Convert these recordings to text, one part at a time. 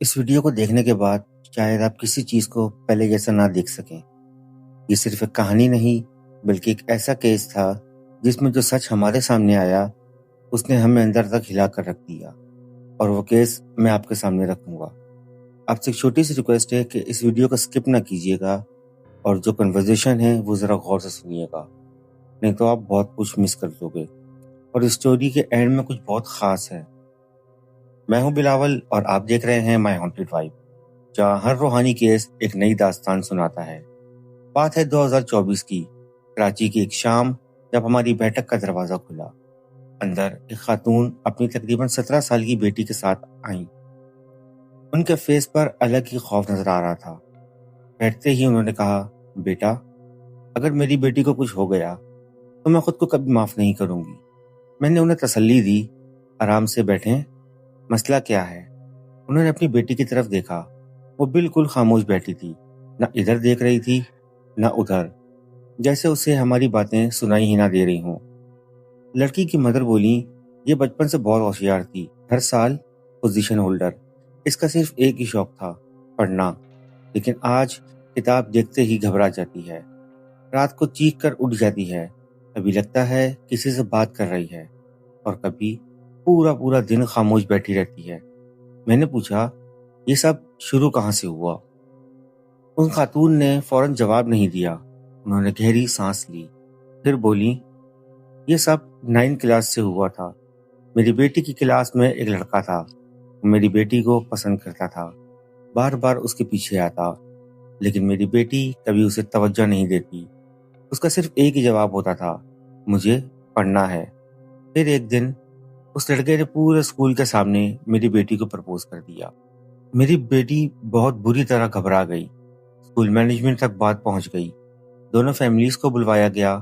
اس video کو دیکھنے کے بعد شاید آپ کسی چیز کو پہلے جیسا نہ دیکھ سکیں۔ یہ صرف ایک کہانی نہیں بلکہ ایک ایسا کیس تھا جس میں جو سچ ہمارے سامنے آیا اس نے ہمیں اندر تک ہلا کر رکھ دیا، اور وہ کیس میں آپ کے سامنے رکھوں گا۔ آپ سے ایک چھوٹی سی ریکویسٹ ہے کہ اس ویڈیو کو سکپ نہ کیجیے گا، اور جو کنورزیشن ہے وہ ذرا غور سے سنیے گا، نہیں تو آپ بہت کچھ مس کر دو گے، اور اس اسٹوری کے اینڈ میں کچھ بہت خاص ہے۔ میں ہوں بلاول اور آپ دیکھ رہے ہیں مائی ہانٹڈ وائب، جہاں ہر روحانی کیس ایک نئی داستان سناتا ہے۔ بات ہے 2024 کی، کراچی کی ایک شام جب ہماری بیٹھک کا دروازہ کھلا۔ اندر ایک خاتون اپنی تقریباً 17 سال کی بیٹی کے ساتھ آئیں۔ ان کے فیس پر الگ ہی خوف نظر آ رہا تھا۔ بیٹھتے ہی انہوں نے کہا، بیٹا، اگر میری بیٹی کو کچھ ہو گیا تو میں خود کو کبھی معاف نہیں کروں گی۔ میں نے انہیں تسلی دی، آرام سے بیٹھیں، مسئلہ کیا ہے؟ انہوں نے اپنی بیٹی کی طرف دیکھا۔ وہ بالکل خاموش بیٹھی تھی، نہ ادھر دیکھ رہی تھی نہ ادھر، جیسے اسے ہماری باتیں سنائی ہی نہ دے رہی ہوں۔ لڑکی کی مدر بولی، یہ بچپن سے بہت ہوشیار تھی، ہر سال پوزیشن ہولڈر، اس کا صرف ایک ہی شوق تھا، پڑھنا، لیکن آج کتاب دیکھتے ہی گھبرا جاتی ہے، رات کو چیخ کر اٹھ جاتی ہے، کبھی لگتا ہے کسی سے بات کر رہی ہے، اور کبھی پورا دن خاموش بیٹھی رہتی ہے۔ میں نے پوچھا، یہ سب شروع کہاں سے ہوا؟ ان خاتون نے فوراً جواب نہیں دیا۔ انہوں نے گہری سانس لی، پھر بولی، یہ سب 9 کلاس سے ہوا تھا۔ میری بیٹی کی کلاس میں ایک لڑکا تھا، وہ میری بیٹی کو پسند کرتا تھا، بار بار اس کے پیچھے آتا، لیکن میری بیٹی کبھی اسے توجہ نہیں دیتی۔ اس کا صرف ایک ہی جواب ہوتا تھا، مجھے پڑھنا ہے۔ پھر ایک دن اس لڑکے نے پورے اسکول کے سامنے میری بیٹی کو پرپوز کر دیا۔ میری بیٹی بہت بری طرح گھبرا گئی، اسکول مینجمنٹ تک بات پہنچ گئی، دونوں فیملیز کو بلوایا گیا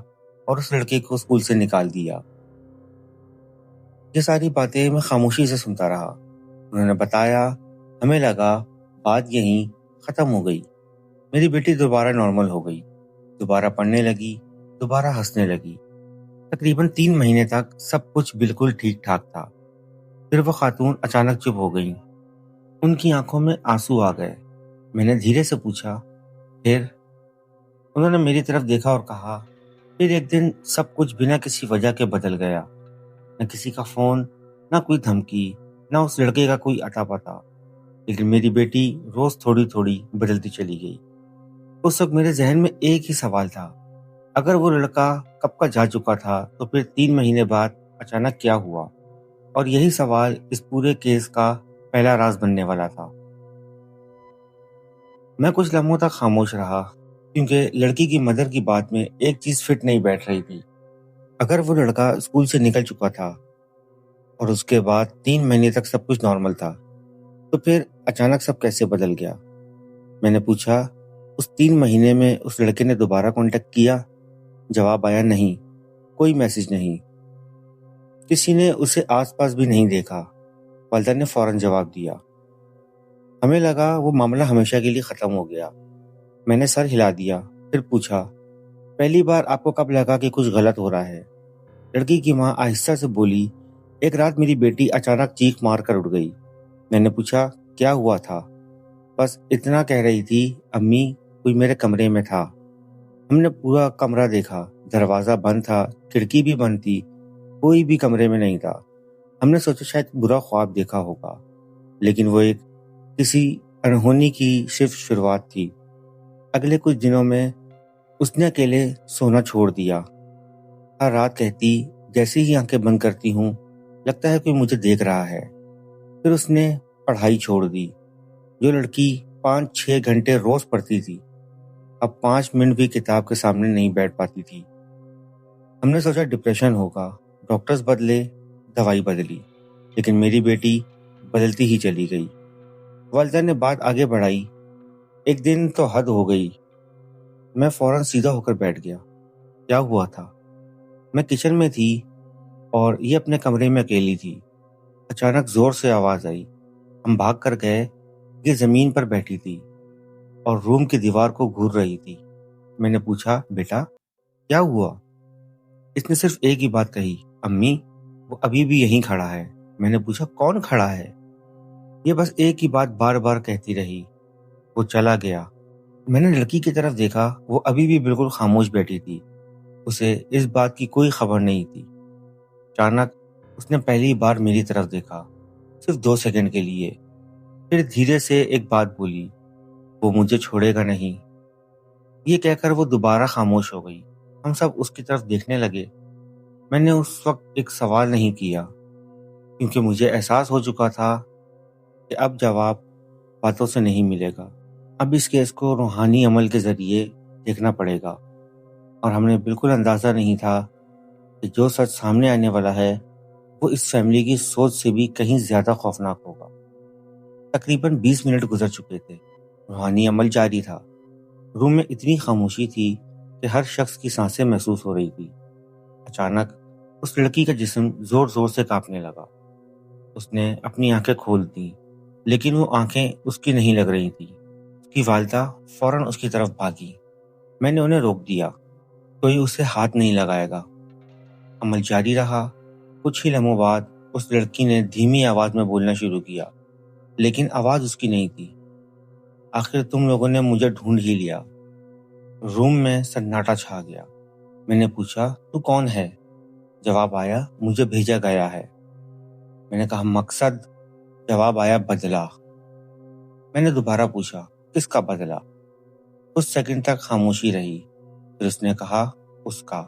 اور اس لڑکے کو اسکول سے نکال دیا۔ یہ ساری باتیں میں خاموشی سے سنتا رہا۔ انہوں نے بتایا، ہمیں لگا بات یہیں ختم ہو گئی۔ میری بیٹی دوبارہ نارمل ہو گئی، دوبارہ پڑھنے لگی، دوبارہ ہنسنے لگی۔ تقریباً 3 مہینے تک سب کچھ بالکل ٹھیک ٹھاک تھا۔ پھر وہ خاتون اچانک چپ ہو گئی، ان کی آنکھوں میں آنسو آ گئے۔ میں نے دھیرے سے پوچھا، پھر؟ انہوں نے میری طرف دیکھا اور کہا، پھر ایک دن سب کچھ بنا کسی وجہ کے بدل گیا، نہ کسی کا فون، نہ کوئی دھمکی، نہ اس لڑکے کا کوئی اتا پتا، لیکن میری بیٹی روز تھوڑی تھوڑی بدلتی چلی گئی۔ اس وقت میرے ذہن میں ایک ہی سوال تھا، اگر وہ لڑکا کب کا جا چکا تھا تو پھر 3 مہینے بعد اچانک کیا ہوا؟ اور یہی سوال اس پورے کیس کا پہلا راز بننے والا تھا۔ میں کچھ لمحوں تک خاموش رہا، کیونکہ لڑکی کی مدر کی بات میں ایک چیز فٹ نہیں بیٹھ رہی تھی۔ اگر وہ لڑکا اسکول سے نکل چکا تھا اور اس کے بعد 3 مہینے تک سب کچھ نارمل تھا، تو پھر اچانک سب کیسے بدل گیا؟ میں نے پوچھا، اس 3 مہینے میں اس لڑکے نے دوبارہ کانٹیکٹ کیا؟ جواب آیا، نہیں، کوئی میسج نہیں، کسی نے اسے آس پاس بھی نہیں دیکھا۔ والدہ نے فوراً جواب دیا۔ ہمیں لگا وہ معاملہ ہمیشہ کے لیے ختم ہو گیا۔ میں نے سر ہلا دیا، پھر پوچھا، پہلی بار آپ کو کب لگا کہ کچھ غلط ہو رہا ہے؟ لڑکی کی ماں آہستہ سے بولی، ایک رات میری بیٹی اچانک چیخ مار کر اٹھ گئی۔ میں نے پوچھا، کیا ہوا تھا؟ بس اتنا کہہ رہی تھی، امی، کوئی میرے کمرے میں تھا۔ ہم نے پورا کمرہ دیکھا، دروازہ بند تھا، کھڑکی بھی بند تھی، کوئی بھی کمرے میں نہیں تھا۔ ہم نے سوچا شاید برا خواب دیکھا ہوگا، لیکن وہ ایک کسی انہونی کی صرف شروعات تھی۔ اگلے کچھ دنوں میں اس نے اکیلے سونا چھوڑ دیا۔ ہر رات کہتی، جیسے ہی آنکھیں بند کرتی ہوں لگتا ہے کوئی مجھے دیکھ رہا ہے۔ پھر اس نے پڑھائی چھوڑ دی۔ جو لڑکی 5-6 گھنٹے روز پڑھتی تھی، اب 5 منٹ بھی کتاب کے سامنے نہیں بیٹھ پاتی تھی۔ ہم نے سوچا ڈپریشن ہوگا، ڈاکٹرز بدلے، دوائی بدلی، لیکن میری بیٹی بدلتی ہی چلی گئی۔ والدہ نے بات آگے بڑھائی، ایک دن تو حد ہو گئی۔ میں فوراً سیدھا ہو کر بیٹھ گیا۔ کیا ہوا تھا؟ میں کچن میں تھی اور یہ اپنے کمرے میں اکیلی تھی۔ اچانک زور سے آواز آئی۔ ہم بھاگ کر گئے، یہ زمین پر بیٹھی تھی اور روم کی دیوار کو گھور رہی تھی۔ میں نے پوچھا، بیٹا، کیا ہوا؟ اس نے صرف ایک ہی بات کہی، امی، وہ ابھی بھی یہیں کھڑا ہے۔ میں نے پوچھا، کون کھڑا ہے؟ یہ بس ایک ہی بات بار بار کہتی رہی، وہ چلا گیا۔ میں نے لڑکی کی طرف دیکھا، وہ ابھی بھی بالکل خاموش بیٹھی تھی، اسے اس بات کی کوئی خبر نہیں تھی۔ اچانک اس نے پہلی بار میری طرف دیکھا، صرف 2 سیکنڈ کے لیے، پھر دھیرے سے ایک بات بولی، وہ مجھے چھوڑے گا نہیں۔ یہ کہہ کر وہ دوبارہ خاموش ہو گئی۔ ہم سب اس کی طرف دیکھنے لگے۔ میں نے اس وقت ایک سوال نہیں کیا، کیونکہ مجھے احساس ہو چکا تھا کہ اب جواب باتوں سے نہیں ملے گا۔ اب اس کیس کو روحانی عمل کے ذریعے دیکھنا پڑے گا، اور ہم نے بالکل اندازہ نہیں تھا کہ جو سچ سامنے آنے والا ہے وہ اس فیملی کی سوچ سے بھی کہیں زیادہ خوفناک ہوگا۔ تقریباً 20 منٹ گزر چکے تھے، روحانی عمل جاری تھا۔ روم میں اتنی خاموشی تھی کہ ہر شخص کی سانسیں محسوس ہو رہی تھی۔ اچانک اس لڑکی کا جسم زور زور سے کانپنے لگا۔ اس نے اپنی آنکھیں کھول دیں، لیکن وہ آنکھیں اس کی نہیں لگ رہی تھیں۔ اس کی والدہ فوراً اس کی طرف بھاگی۔ میں نے انہیں روک دیا، کوئی اسے ہاتھ نہیں لگائے گا۔ عمل جاری رہا۔ کچھ ہی لمحوں بعد اس لڑکی نے دھیمی آواز میں بولنا شروع کیا، لیکن آواز اس کی نہیں تھی۔ آخر تم لوگوں نے مجھے ڈھونڈ ہی لیا۔ روم میں سناٹا چھا گیا۔ میں نے پوچھا، تو کون ہے؟ جواب آیا، مجھے بھیجا گیا ہے۔ میں نے کہا، مقصد؟ جواب آیا، بدلہ۔ میں نے دوبارہ پوچھا، کس کا بدلہ؟ کچھ سیکنڈ تک خاموشی رہی، پھر اس نے کہا، اس کا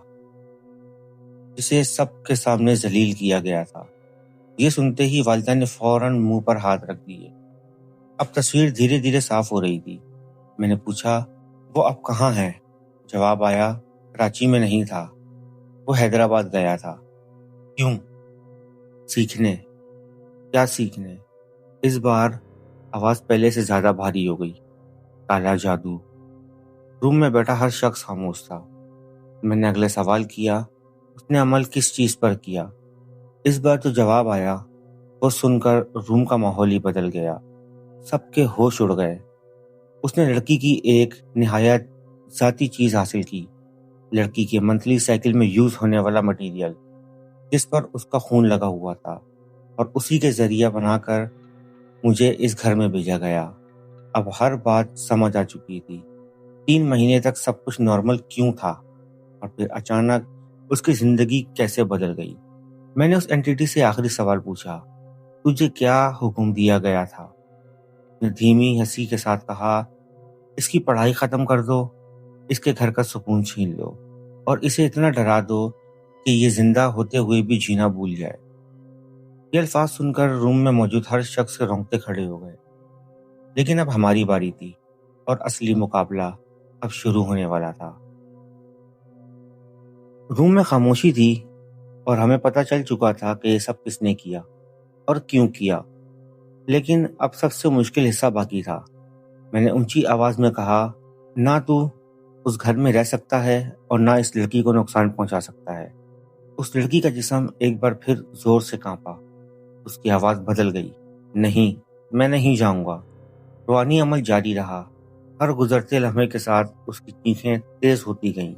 جسے سب کے سامنے ذلیل کیا گیا تھا۔ یہ سنتے ہی والدہ نے فوراً منہ پر ہاتھ رکھ دیے۔ اب تصویر دھیرے دھیرے صاف ہو رہی تھی۔ میں نے پوچھا، وہ اب کہاں ہے؟ جواب آیا، کراچی میں نہیں تھا، وہ حیدرآباد گیا تھا۔ کیوں؟ سیکھنے۔ کیا سیکھنے؟ اس بار آواز پہلے سے زیادہ بھاری ہو گئی۔ کالا جادو۔ روم میں بیٹھا ہر شخص خاموش تھا۔ میں نے اگلے سوال کیا، اس نے عمل کس چیز پر کیا؟ اس بار تو جواب آیا۔ وہ سن کر روم کا ماحول ہی بدل گیا۔ سب کے ہوش اڑ گئے۔ اس نے لڑکی کی ایک نہایت ذاتی چیز حاصل کی، لڑکی کے منتھلی سائیکل میں یوز ہونے والا مٹیریل، جس پر اس کا خون لگا ہوا تھا، اور اسی کے ذریعہ بنا کر مجھے اس گھر میں بھیجا گیا۔ اب ہر بات سمجھ آ چکی تھی۔ 3 مہینے تک سب کچھ نارمل کیوں تھا، اور پھر اچانک اس کی زندگی کیسے بدل گئی۔ میں نے اس اینٹیٹی سے آخری سوال پوچھا، تجھے کیا حکم دیا گیا تھا؟ اس نے دھیمی ہنسی کے ساتھ کہا، اس کی پڑھائی ختم کر دو، اس کے گھر کا سکون چھین لو، اور اسے اتنا ڈرا دو کہ یہ زندہ ہوتے ہوئے بھی جینا بھول جائے۔ یہ الفاظ سن کر روم میں موجود ہر شخص کے رونگٹے کھڑے ہو گئے۔ لیکن اب ہماری باری تھی، اور اصلی مقابلہ اب شروع ہونے والا تھا۔ روم میں خاموشی تھی، اور ہمیں پتہ چل چکا تھا کہ یہ سب کس نے کیا اور کیوں کیا۔ لیکن اب سب سے مشکل حصہ باقی تھا۔ میں نے اونچی آواز میں کہا، نہ تو اس گھر میں رہ سکتا ہے اور نہ اس لڑکی کو نقصان پہنچا سکتا ہے۔ اس لڑکی کا جسم ایک بار پھر زور سے کانپا۔ اس کی آواز بدل گئی، نہیں، میں نہیں جاؤں گا۔ روحانی عمل جاری رہا۔ ہر گزرتے لمحے کے ساتھ اس کی چیخیں تیز ہوتی گئیں۔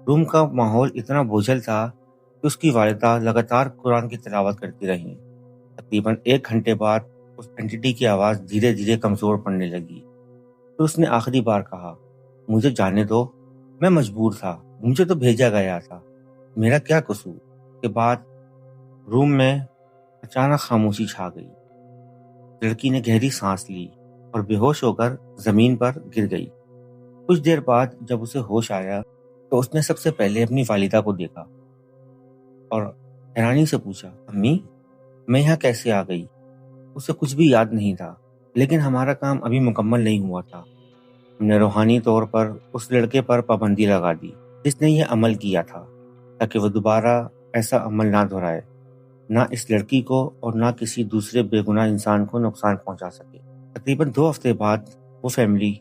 روم کا ماحول اتنا بوجھل تھا کہ اس کی والدہ لگاتار قرآن کی تلاوت کرتی رہیں۔ تقریباً 1 گھنٹے بعد اس اینٹی کی آواز دھیرے دھیرے کمزور پڑنے لگی۔ تو اس نے آخری بار کہا، مجھے جانے دو، میں مجبور تھا، مجھے تو بھیجا گیا تھا، میرا کیا قصور؟ کے بعد روم میں اچانک خاموشی چھا گئی۔ لڑکی نے گہری سانس لی اور بے ہوش ہو کر زمین پر گر گئی۔ کچھ دیر بعد جب اسے ہوش آیا تو اس نے سب سے پہلے اپنی والدہ کو دیکھا اور حیرانی سے پوچھا، امی، میں یہاں کیسے آ گئی؟ اسے کچھ بھی یاد نہیں تھا، لیکن ہمارا کام ابھی مکمل نہیں ہوا تھا۔ ہم نے روحانی طور پر اس لڑکے پر پابندی لگا دی جس نے یہ عمل کیا تھا، تاکہ وہ دوبارہ ایسا عمل نہ دہرائے، نہ اس لڑکی کو اور نہ کسی دوسرے بے گناہ انسان کو نقصان پہنچا سکے۔ تقریباً 2 ہفتے بعد وہ فیملی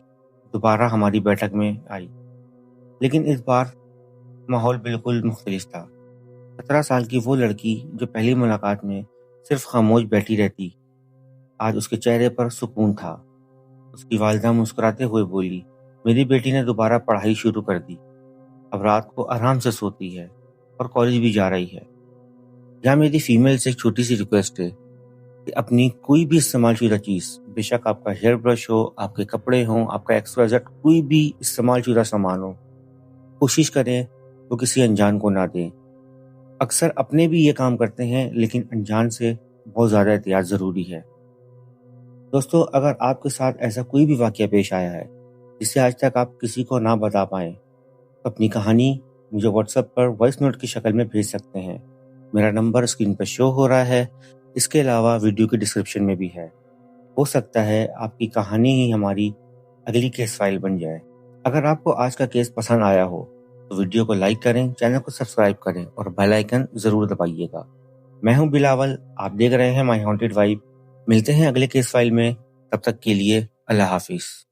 دوبارہ ہماری بیٹھک میں آئی، لیکن اس بار ماحول بالکل مختلف تھا۔ 17 سال کی وہ لڑکی جو پہلی ملاقات میں صرف خاموش بیٹھی رہتی، آج اس کے چہرے پر سکون تھا۔ اس کی والدہ مسکراتے ہوئے بولی، میری بیٹی نے دوبارہ پڑھائی شروع کر دی، اب رات کو آرام سے سوتی ہے اور کالج بھی جا رہی ہے۔ یہاں میری فیمیل سے ایک چھوٹی سی ریکویسٹ ہے، کہ اپنی کوئی بھی استعمال شدہ چیز، بے شک آپ کا ہیئر برش ہو، آپ کے کپڑے ہوں، آپ کا XYZ کوئی بھی استعمال شدہ سامان ہو، کوشش کریں وہ کسی انجان کو نہ دیں۔ اکثر اپنے بھی یہ کام کرتے ہیں، لیکن انجان سے بہت زیادہ احتیاط ضروری ہے۔ دوستو، اگر آپ کے ساتھ ایسا کوئی بھی واقعہ پیش آیا ہے جسے آج تک آپ کسی کو نہ بتا پائیں، تو اپنی کہانی مجھے واٹس ایپ پر وائس نوٹ کی شکل میں بھیج سکتے ہیں۔ میرا نمبر اسکرین پر شو ہو رہا ہے، اس کے علاوہ ویڈیو کی ڈسکرپشن میں بھی ہے۔ ہو سکتا ہے آپ کی کہانی ہی ہماری اگلی کیس فائل بن جائے۔ اگر آپ کو آج کا کیس پسند آیا ہو تو ویڈیو کو لائک کریں، چینل کو سبسکرائب کریں اور بیل آئیکن ضرور دبائیے گا۔ میں ہوں بلاول، آپ دیکھ رہے ہیں مائی ہانٹڈ وائب۔ ملتے ہیں اگلے کیس فائل میں، تب تک کے لیے اللہ حافظ۔